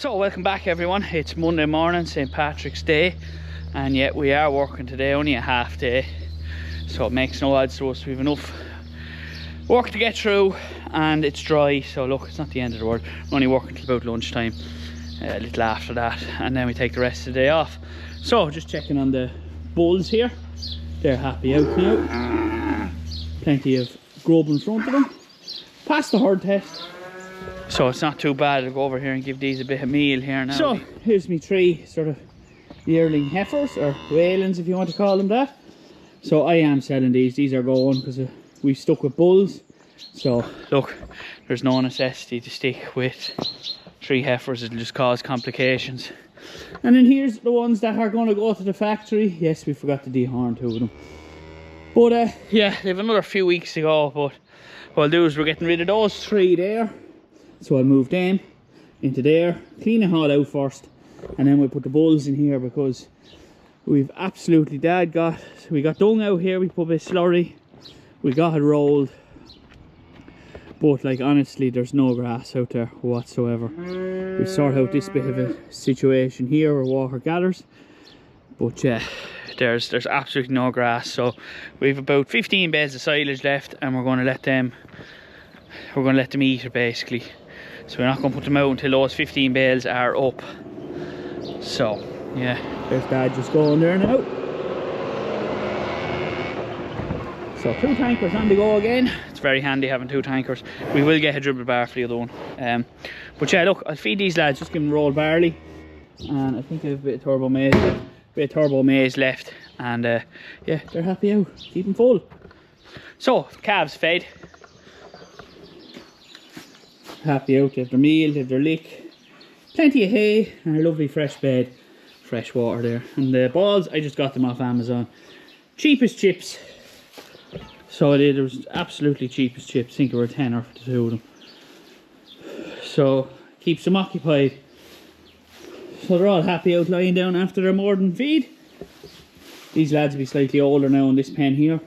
So welcome back everyone. It's Monday morning, St. Patrick's Day, and yet we are working today, only a half day, so it makes no odds to us. We have enough work to get through and it's dry, so look, it's not the end of the world. We're only working till about lunchtime, a little after that, and then we take the rest of the day off. So just checking on the bulls here. They're happy out now. Plenty of grub in front of them. Passed the herd test, so it's not too bad. I'll go over here and give these a bit of meal here now. So here's me three sort of yearling heifers, or whalens if you want to call them that. So I am selling these are going because we stuck with bulls. So look, there's no necessity to stick with three heifers, it'll just cause complications. And then here's the ones that are going to go to the factory. Yes, we forgot to dehorn two of them. But yeah, they have another few weeks to go, but what I'll do is we're getting rid of those three there. So I'll move them into there, clean it all out first, and then we'll put the bulls in here because we've absolutely we got dung out here, we put a bit of slurry, we got it rolled, but like honestly there's no grass out there whatsoever. We sort out this bit of a situation here where water gathers, but yeah, there's absolutely no grass. So we've about 15 beds of silage left, and we're going to let them eat it basically. So we're not going to put them out until those 15 bales are up. So yeah, there's Dad just going there now. So 2 tankers on the go again. It's very handy having 2 tankers. We will get a dribble bar for the other one. But yeah, look, I'll feed these lads, just give them rolled barley, and I think I have a bit of turbo maize left, and yeah, they're happy out. Keep them full. So calves fed, happy out. They have their meal, they have their lick, plenty of hay, and a lovely fresh bed, fresh water there. And the balls, I just got them off Amazon, cheapest chips. So there was absolutely cheapest chips. I think they were a tenner for the 2 of them. So keeps them occupied. So they're all happy out lying down after their morning feed. These lads will be slightly older now in this pen here.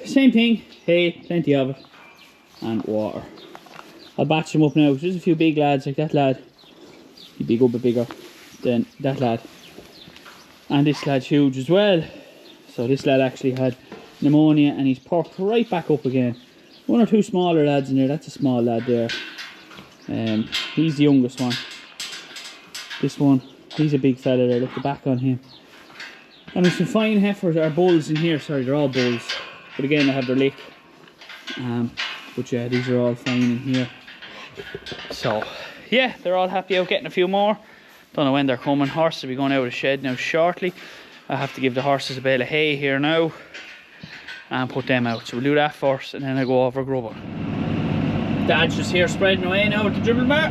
Same thing, hay, plenty of it, and water. I'll batch them up now. There's a few big lads, like that lad. He'd be a good bit bigger than that lad. And this lad's huge as well. So this lad actually had pneumonia and he's perked right back up again. 1 or 2 smaller lads in there. That's a small lad there. He's the youngest one. This one, he's a big fella there. Look the back on him. And there's some fine heifers, or bulls in here. Sorry, they're all bulls. But again, they have their lick. But yeah, these are all fine in here. So yeah, they're all happy out getting a few more. Don't know when they're coming. Horses will be going out of the shed now shortly. I have to give the horses a bale of hay here now and put them out. So we'll do that first, and then I go over grubber. Dad's just here spreading away now with the dribble bar.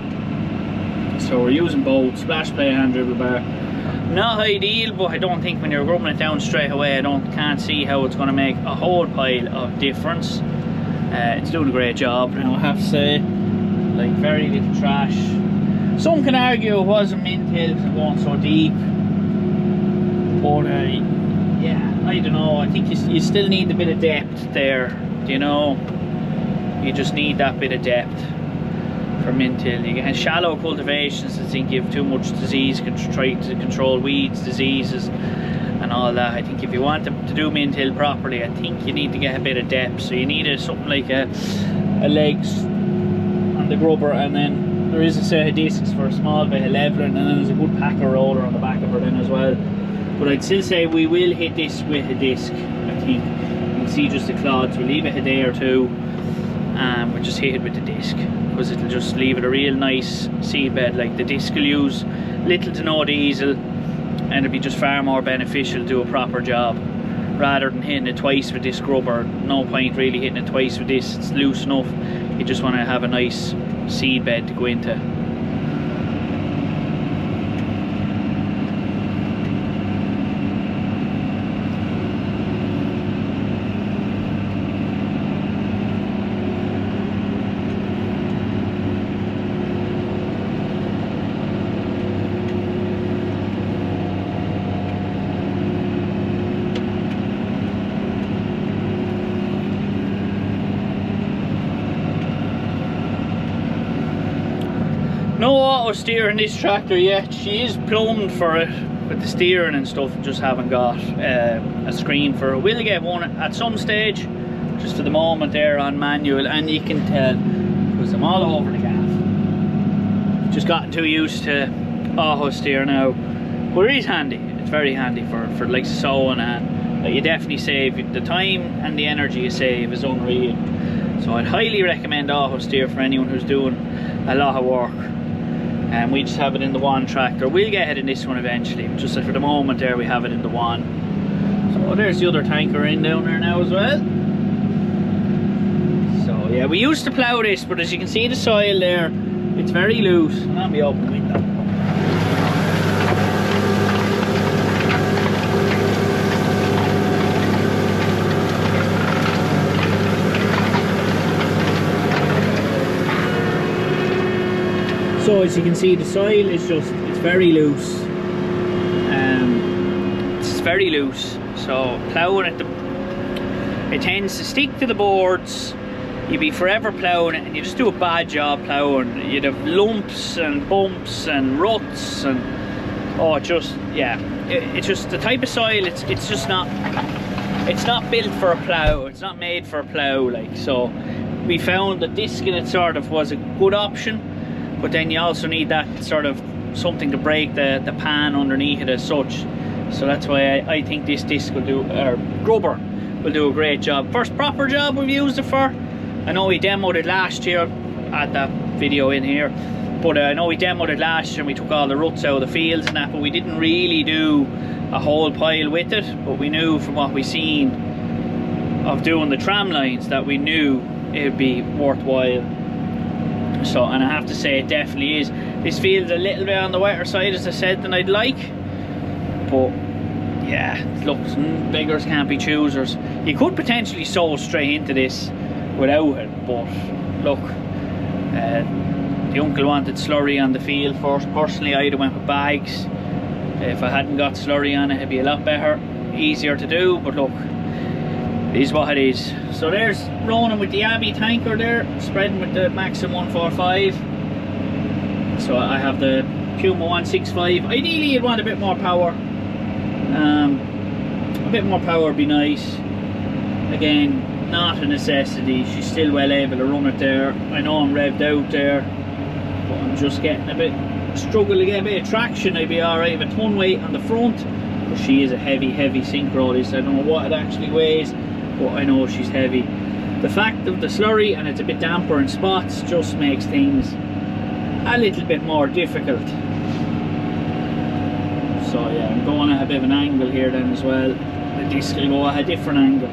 So we're using both splash play and dribble bar. Not ideal, but I don't think when you're grubbing it down straight away, I can't see how it's going to make a whole pile of difference. It's doing a great job now, I have to say. Like, very little trash. Some can argue it wasn't mint hill because it wasn't so deep. But yeah, I don't know. I think you still need a bit of depth there. You know, you just need that bit of depth for mint hill. You get shallow cultivations that think you have too much disease, try to control weeds, diseases, and all that. I think if you want to do mint hill properly, I think you need to get a bit of depth. So you need something like a legs on the grubber, and then there is a set of discs for a small bit of leveling, and then there's a good packer roller on the back of her then as well. But I'd still say we will hit this with a disc. I think you can see just the clods. We'll leave it a day or 2, and we'll just hit it with the disc, because it'll just leave it a real nice seed bed. Like, the disc will use little to no diesel, and it'll be just far more beneficial to do a proper job rather than hitting it twice with this grubber. No point really hitting it twice with this. It's loose enough. You just want to have a nice seed bed to go into. auto steer in this tractor yet. She is plumbed for it with the steering and stuff, just haven't got a screen for it. We'll get one at some stage, just for the moment there on manual, and you can tell because I'm all over the gaff. Just gotten too used to auto steer now, but it is handy. It's very handy for like sowing, and you definitely save the time, and the energy you save is unreal. So I'd highly recommend auto steer for anyone who's doing a lot of work. And we just have it in the one tractor. We'll get it in this one eventually, just for the moment there we have it in the one. So there's the other tanker in down there now as well. So yeah, we used to plough this, but as you can see the soil there, it's very loose. Let me open the window. So as you can see, the soil is just, it's very loose. It's very loose. So ploughing it tends to stick to the boards. You'd be forever ploughing it, and you just do a bad job ploughing. You'd have lumps and bumps and ruts, and oh, it's just the type of soil. It's just not. It's not built for a plough. It's not made for a plough. Like, so, we found that disking it sort of was a good option. But then you also need that sort of something to break the pan underneath it as such. So that's why I think this disc will do, or grubber will do a great job. First proper job we've used it for. I know we demoed it last year. I had that video in here. But I know we demoed it last year and we took all the ruts out of the fields and that, but we didn't really do a whole pile with it. But we knew from what we seen of doing the tram lines that we knew it'd be worthwhile. So, and I have to say it definitely is. This field's a little bit on the wetter side, as I said, than I'd like, but yeah, look, beggars can't be choosers. You could potentially sow straight into this without it, but look, the uncle wanted slurry on the field first. Personally, I'd have went with bags. If I hadn't got slurry on it, it'd be a lot better, easier to do, but look, it is what it is. So there's Ronan with the Abbey tanker there, spreading with the Maxim 145. So I have the Puma 165. Ideally you'd want a bit more power. A bit more power would be nice. Again, not a necessity. She's still well able to run it there. I know I'm revved out there, but I'm just getting a bit, struggle to get a bit of traction. I'd be alright with a ton weight on the front. But she is a heavy syncro. This, I don't know what it actually weighs, but I know she's heavy. The fact of the slurry and it's a bit damper in spots just makes things a little bit more difficult. So yeah, I'm going at a bit of an angle here then as well. The disc will go at a different angle.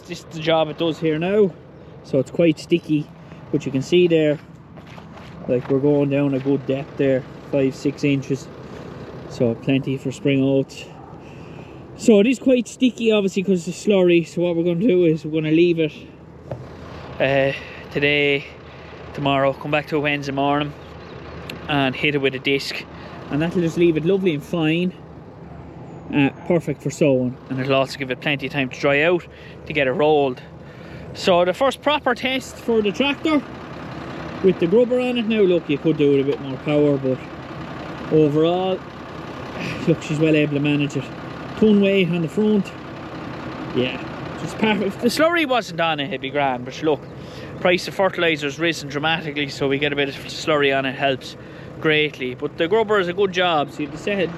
This is the job it does here now. So it's quite sticky, but you can see there, like we're going down a good depth there, 5-6 inches, so plenty for spring oats. So it is quite sticky obviously because it's slurry. So what we're going to do is we're going to leave it today, tomorrow, come back to it Wednesday morning and hit it with a disc, and that'll just leave it lovely and fine. perfect for sowing, and it'll also give it plenty of time to dry out to get it rolled. So the first proper test for the tractor with the grubber on it. Now look, you could do it a bit more power, but overall look, she's well able to manage it. Ton weight on the front, yeah, just perfect. If the slurry wasn't on it, it'd be grand, but look, price of fertilizer's risen dramatically, so we get a bit of slurry on it, helps greatly. But the grubber is a good job. See the set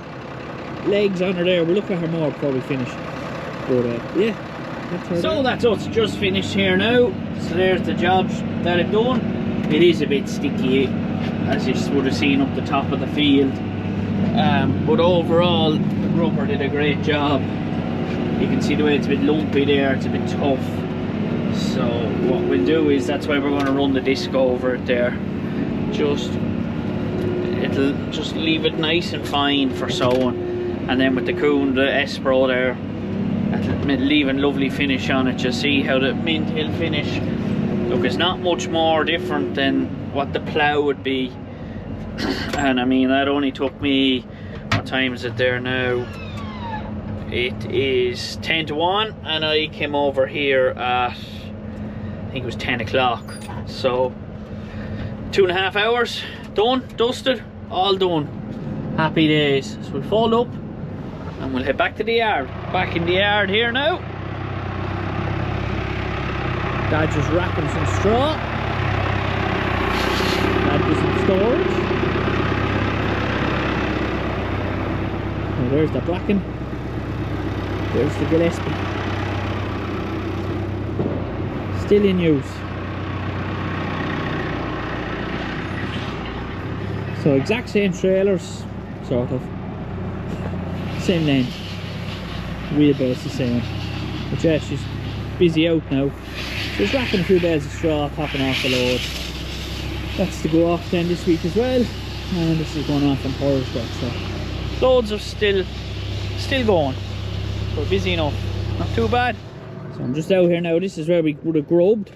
legs on her there. We'll look at her more before we finish, but yeah, that's us just finished here now. So there's the jobs that I've done. It is a bit sticky, as you would have seen up the top of the field, but overall the grubber did a great job. You can see the way it's a bit lumpy there, it's a bit tough. So what we'll do is, that's why we're going to run the disc over it there. It'll just leave it nice and fine for sowing, and then with the Kuhn, the S-Pro there, that'll leave a lovely finish on it. You see how the mint hill finish, look, it's not much more different than what the plough would be. And I mean, that only took me, what time is it there now? It is 10 to 1, and I came over here at, I think it was 10 o'clock. So 2.5 hours done, dusted, all done. Happy days. So we'll fold up and we'll head back to the yard. Back in the yard here now. Dad's just wrapping some straw. Dad does some storage. Now there's the bracken. There's the Gillespie. Still in use. So exact same trailers, sort of. Same length. Wheelbase the same. But yeah, she's busy out now. She's wrapping a few bales of straw, popping off the load. That's to go off then this week as well. And this is going off on Thursday. So loads of still going. We're busy enough. Not too bad. So I'm just out here now. This is where we would have grubbed.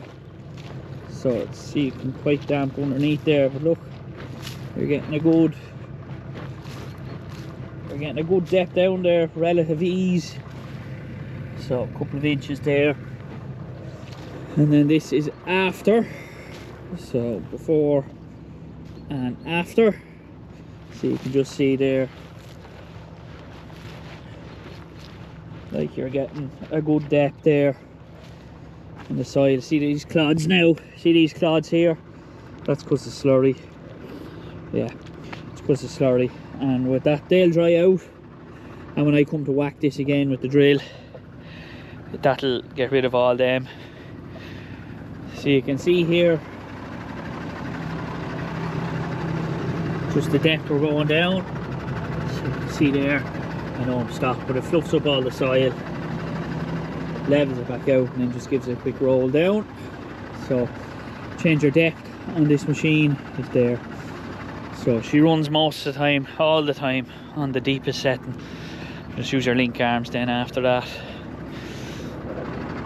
So let's see, you can quite damp underneath there, but look, you're getting a good depth down there, relative ease. So a couple of inches there. And then this is after. So before and after. So you can just see there, like you're getting a good depth there in the soil. See these clods now? See these clods here? That's because of slurry. Yeah, it's because of slurry. And with that, they'll dry out. And when I come to whack this again with the drill, that'll get rid of all them. So you can see here, just the depth we're going down. So you can see there, I know I'm stopped, but it fluffs up all the soil, levels it back out, and then just gives it a quick roll down. So change your depth on this machine is there. So she runs most of the time, all the time, on the deepest setting. Just use your link arms then after that.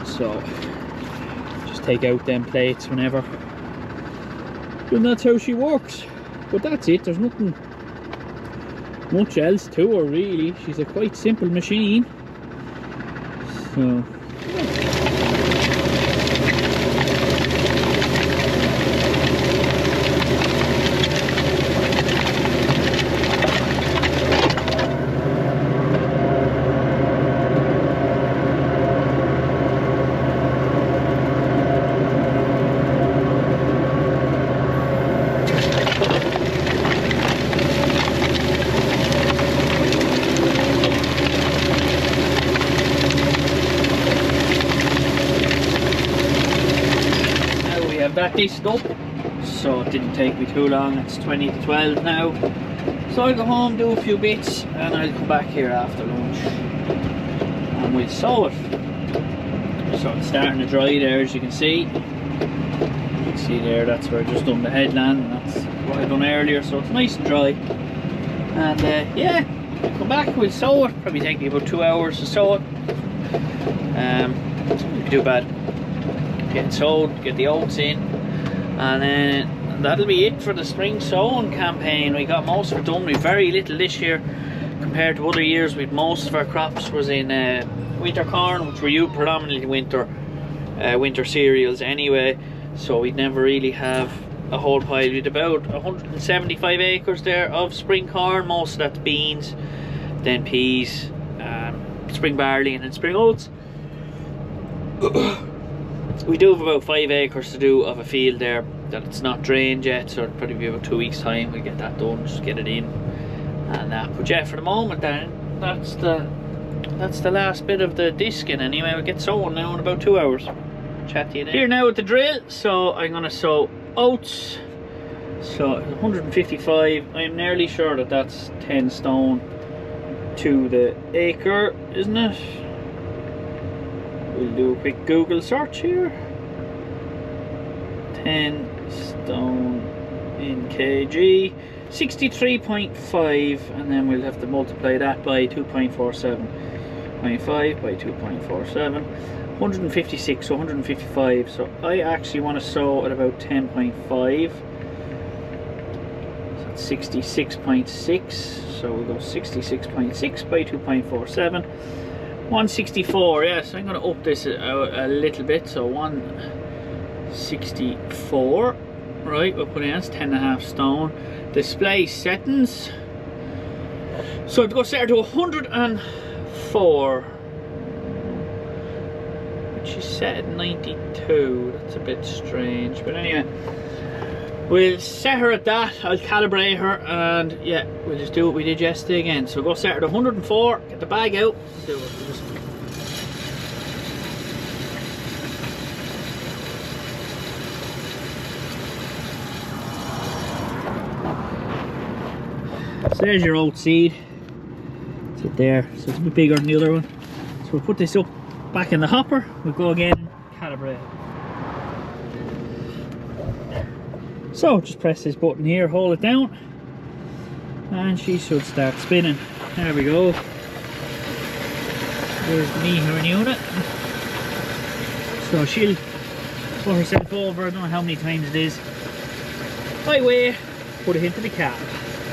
So just take out them plates whenever. And that's how she works. But that's it, there's nothing much else to her really. She's a quite simple machine. So that dished up, so it didn't take me too long. It's 20 to 12 now, so I'll go home, do a few bits, and I'll come back here after lunch and we'll sow it. So it's starting to dry there, as you can see. You can see there, that's where I just done the headland, and that's what I done earlier, so it's nice and dry. And yeah, we'll come back, we'll sow it. Probably take me about 2 hours to sow it. Not too bad. Get it sowed, get the oats in, and then that'll be it for the spring sowing campaign. We got most of it done. We've very little this year compared to other years, with most of our crops was in winter corn, which were predominantly winter cereals anyway, so we'd never really have a whole pile. We'd about 175 acres there of spring corn, most of that's beans, then peas, spring barley, and then spring oats. We do have about 5 acres to do of a field there that it's not drained yet, so it'll probably be about 2 weeks time we'll get that done, just get it in. And but yeah, for the moment then, that's the last bit of the disking anyway. We'll get sowing now in about 2 hours. Chat to you then. Here now with the drill, so I'm gonna sow oats. So 155, I'm nearly sure that that's 10 stone to the acre, isn't it? We'll do a quick Google search here. 10 stone in kg, 63.5, and then we'll have to multiply that by 2.47. 0.5 by 2.47, 156, so 155. So I actually want to sow at about 10.5. So that's 66.6. So we'll go 66.6 by 2.47. 164, yeah, so I'm going to up this a little bit, so 164, right, we'll put in, that's 10.5 stone. Display settings, so I've got to set her to 104, which is set at 92, that's a bit strange, but anyway, we'll set her at that. I'll calibrate her, and yeah, we'll just do what we did yesterday again. So we'll go set her to 104, get the bag out, do it. So there's your oat seed. It's it there, so it's a bit bigger than the other one. So we'll put this up back in the hopper, we'll go again and calibrate. So just press this button here, hold it down, and she should start spinning. There we go. There's the metering unit. So she'll put herself over, I don't know how many times it is. I weigh, put it into the cab,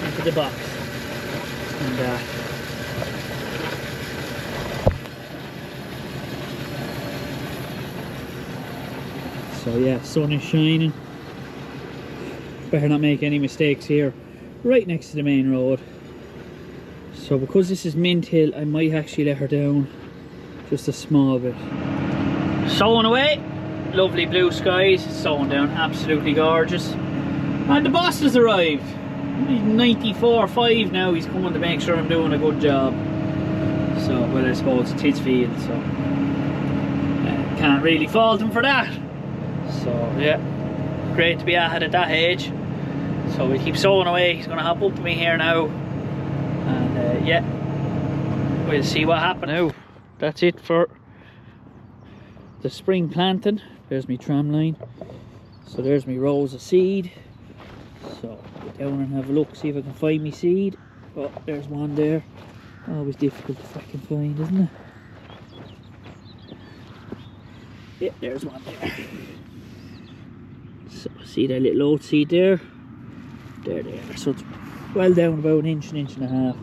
into the box, and so yeah, sun is shining. Better not make any mistakes here, right next to the main road. So because this is Mint Hill, I might actually let her down just a small bit. Sowing away, lovely blue skies, sowing down, absolutely gorgeous. And the boss has arrived. He's 94.5 now, he's coming to make sure I'm doing a good job. So, well, I suppose it's his field, so can't really fault him for that. So yeah, great to be ahead at that age. So we'll keep sowing away. He's going to hop up to me here now, and yeah, we'll see what happens. Now that's it for the spring planting. There's my tram line, so there's my rows of seed. So go down and have a look, see if I can find my seed. Oh, there's one there. Always difficult to fucking find, isn't it? Yeah, there's one there. So see that little oat seed there? There. So it's well down about an inch and a half.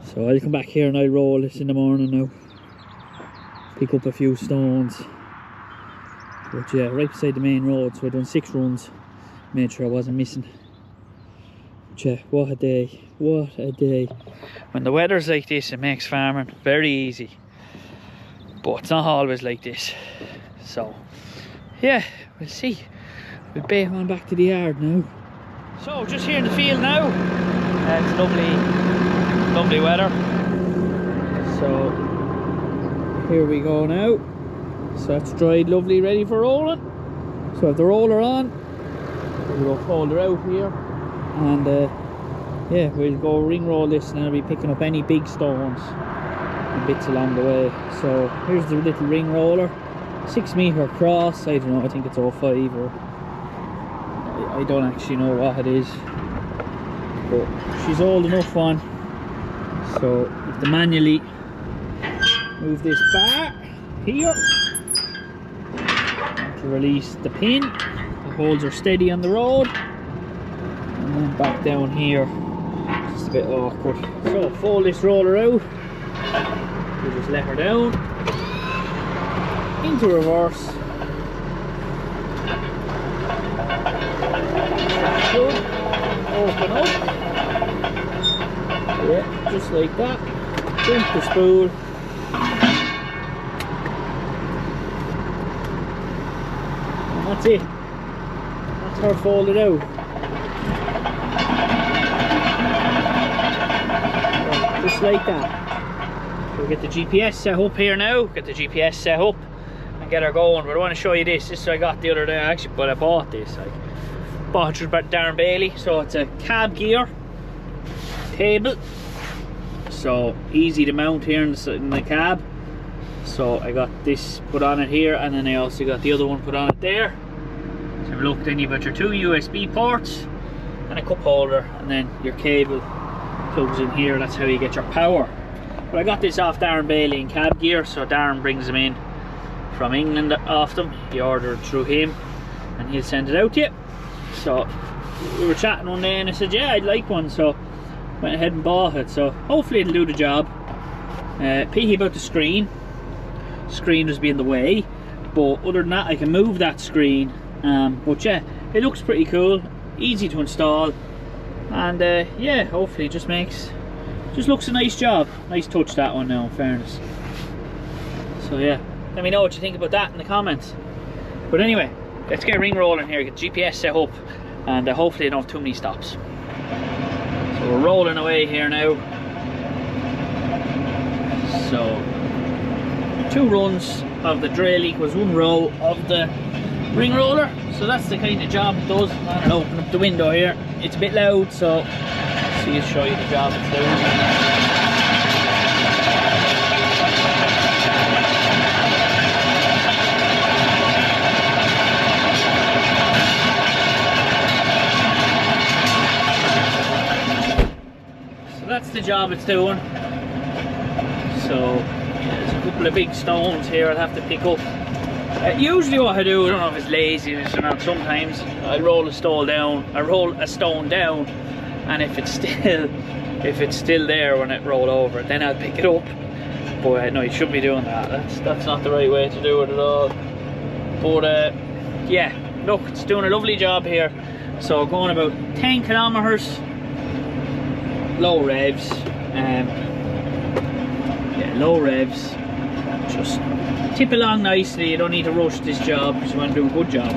So I'll come back here and I'll roll this in the morning now. Pick up a few stones. But yeah, right beside the main road, so I've done 6 runs. Made sure I wasn't missing. But yeah, what a day. What a day. When the weather's like this, it makes farming very easy. But it's not always like this. So yeah, we'll see. We'll bait on back to the yard now. So just here in the field now. It's lovely weather. So here we go now. So that's dried lovely, ready for rolling. So I have the roller on. We'll go fold her out here, and yeah, we'll go ring roll this, and I'll be picking up any big stones and bits along the way. So here's the little ring roller, 6 metre across. I don't know, I think it's 05, or I don't actually know what it is, but she's old enough one. So you have to manually move this back here to release the pin. It holds her steady on the road, and then back down here. It's a bit awkward. So fold this roller out. We just let her down into reverse. Good. Open up. Yeah, just like that. Jump the spool. And that's it. That's her folded out. Just like that. We'll get the GPS set up here now. Get the GPS set up and get her going. But I want to show you this. This is what I got the other day actually, but I bought this. I bought it from Darren Bailey. So it's a cab gear table. So easy to mount here in the cab. So I got this put on it here, and then I also got the other one put on it there. So look, then you've got your 2 USB ports and a cup holder, and then your cable plugs in here. That's how you get your power. But I got this off Darren Bailey in cab gear, so Darren brings them in from England off them. You order it through him and he'll send it out to you. So we were chatting one day and I said, yeah, I'd like one, so went ahead and bought it. So hopefully it'll do the job. Pity about the screen just being the way, but other than that I can move that screen. But yeah, it looks pretty cool, easy to install, and yeah, hopefully it just looks a nice job. Nice touch, that one now, in fairness. So yeah, let me know what you think about that in the comments. But anyway, let's get ring rolling here, get GPS set up, and hopefully I don't have too many stops. So we're rolling away here now. So 2 runs of the drill equals 1 row of the ring roller. So that's the kind of job it does. I'm gonna open up the window here. It's a bit loud, so see, show you the job it's doing. So that's the job it's doing. So yeah, there's a couple of big stones here I'll have to pick up. Usually what I do, I don't know if it's laziness or not, sometimes I roll a stone down, and if it's still there when it roll over, then I'll pick it up. But no, you shouldn't be doing that. That's not the right way to do it at all. But yeah, look, it's doing a lovely job here. So going about 10 kilometers, low revs, yeah, low revs, just tip along nicely. You don't need to rush this job because you want to do a good job.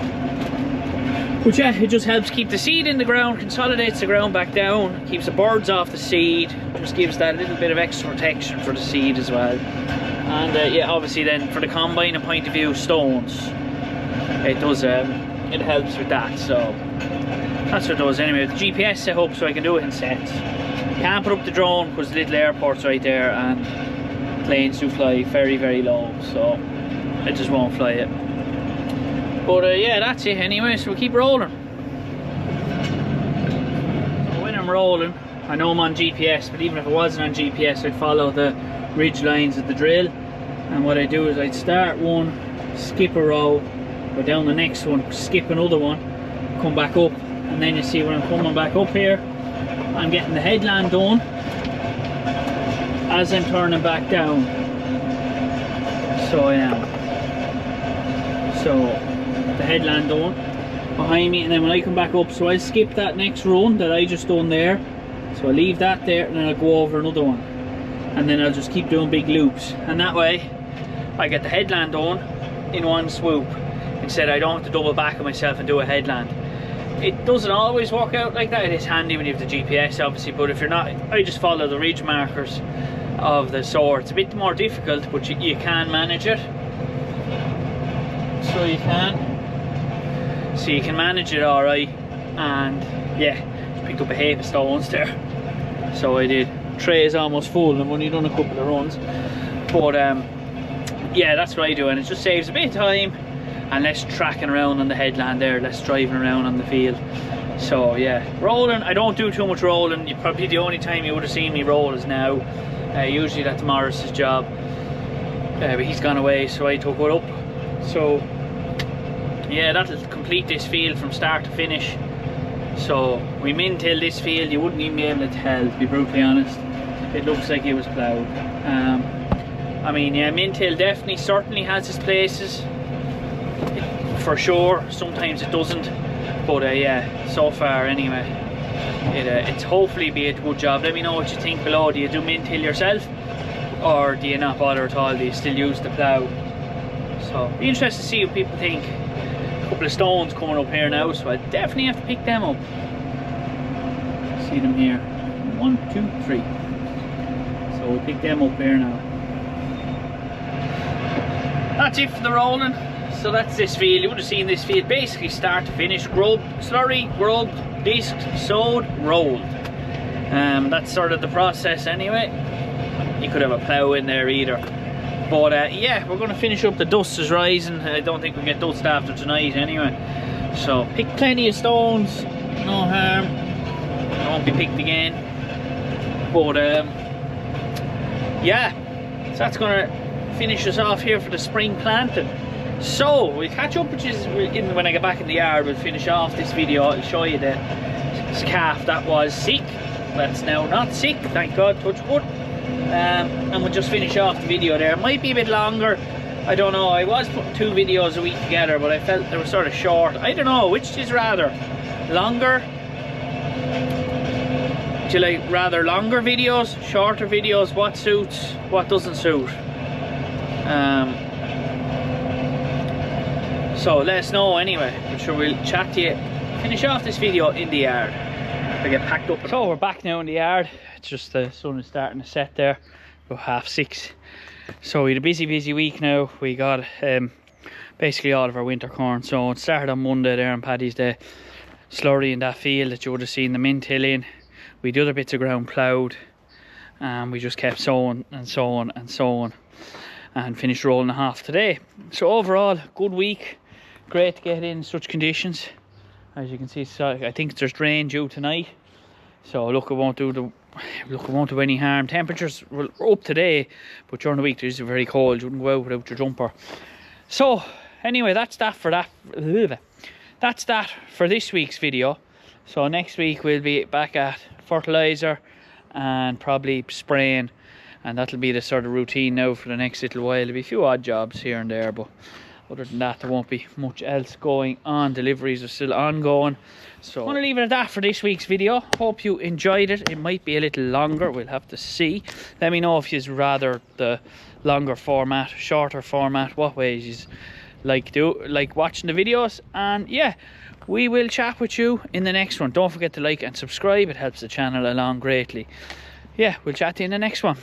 But yeah, it just helps keep the seed in the ground, consolidates the ground back down, keeps the birds off the seed, just gives that little bit of extra protection for the seed as well. And yeah, obviously then for the combining point of view, stones, it does it helps with that. So that's what it does. Anyway, the GPS set up so I can do it in sets. Can't put up the drone because the little airport's right there and planes do fly very, very low, so it just won't fly it. But yeah, that's it anyway, so we'll keep rolling. So when I'm rolling, I know I'm on GPS, but even if it wasn't on GPS, I'd follow the ridge lines of the drill. And what I do is I'd start one, skip a row, go down the next one, skip another one, come back up, and then you see when I'm coming back up here, I'm getting the headland done as I'm turning back down. So I am. So the headland done behind me, and then when I come back up, so I skip that next run that I just done there, so I leave that there and then I'll go over another one, and then I'll just keep doing big loops, and that way I get the headland done in one swoop instead I don't have to double back on myself and do a headland. It doesn't always work out like that. It is handy when you have the GPS obviously, but if you're not, I just follow the ridge markers of the sower. It's a bit more difficult, but you can manage it. So you can manage it alright. And yeah, just picked up a heap of stones there, so I did. Tray is almost full and I've only done a couple of runs, but yeah, that's what I do, and it just saves a bit of time and less tracking around on the headland there, less driving around on the field. So yeah, rolling, I don't do too much rolling. Probably the only time you would have seen me roll is now. Usually that's Morris's job, but he's gone away, so I took it up. So yeah, that'll complete this field from start to finish. So we min-tilled this field. You wouldn't even be able to tell, to be brutally honest. It looks like it was ploughed. I mean, yeah, min-till definitely certainly has its places, for sure. Sometimes it doesn't, but yeah, so far anyway, it's hopefully be a good job. Let me know what you think below. Do you do min-till yourself, or do you not bother at all? Do you still use the plough? So be interested to see what people think. A couple of stones coming up here now, so I definitely have to pick them up. See them here, 1, 2, 3. So we'll pick them up here now. That's it for the rolling. So that's this field. You would have seen this field basically start to finish. Grubbed, slurry, grubbed, disked, sowed, rolled. That's sort of the process anyway. You could have a plough in there either. But yeah, we're going to finish up. The dust is rising. I don't think we'll get dust after tonight anyway. So pick plenty of stones. No harm. They won't be picked again. But yeah, so that's going to finish us off here for the spring planting. So we'll catch up with you when I get back in the yard. We'll finish off this video. I'll show you the calf that was sick, that's now not sick, thank God, touch wood. And we'll just finish off the video there. It might be a bit longer, I don't know. I was putting 2 videos a week together, but I felt they were sort of short. I don't know which is rather longer. Do you like rather longer videos, shorter videos? What suits, what doesn't suit? So let us know anyway. I'm sure we'll chat to you. Finish off this video in the yard. I get packed up. So we're back now in the yard. It's just the sun is starting to set there, about 6:30. So we had a busy week now. We got basically all of our winter corn sown. Started on Monday there on Paddy's Day. Slurry in that field that you would have seen the min-till in. We did other bits of ground ploughed, and we just kept sowing and sowing and sowing, and finished rolling a half today. So overall, good week. Great to get in such conditions. As you can see, so I think there's rain due tonight. So look, it won't do any harm. Temperatures were up today, but during the week it's very cold. You wouldn't go out without your jumper. So anyway, that's that for that. That's that for this week's video. So next week we'll be back at fertilizer and probably spraying, and that'll be the sort of routine now for the next little while. There'll be a few odd jobs here and there, but other than that there won't be much else going on. Deliveries are still ongoing. So I'm going to leave it at that for this week's video. Hope you enjoyed it. It might be a little longer, we'll have to see. Let me know if you'd rather the longer format, shorter format, what ways you like watching the videos. And yeah, we will chat with you in the next one. Don't forget to like and subscribe, it helps the channel along greatly. Yeah, we'll chat to you in the next one.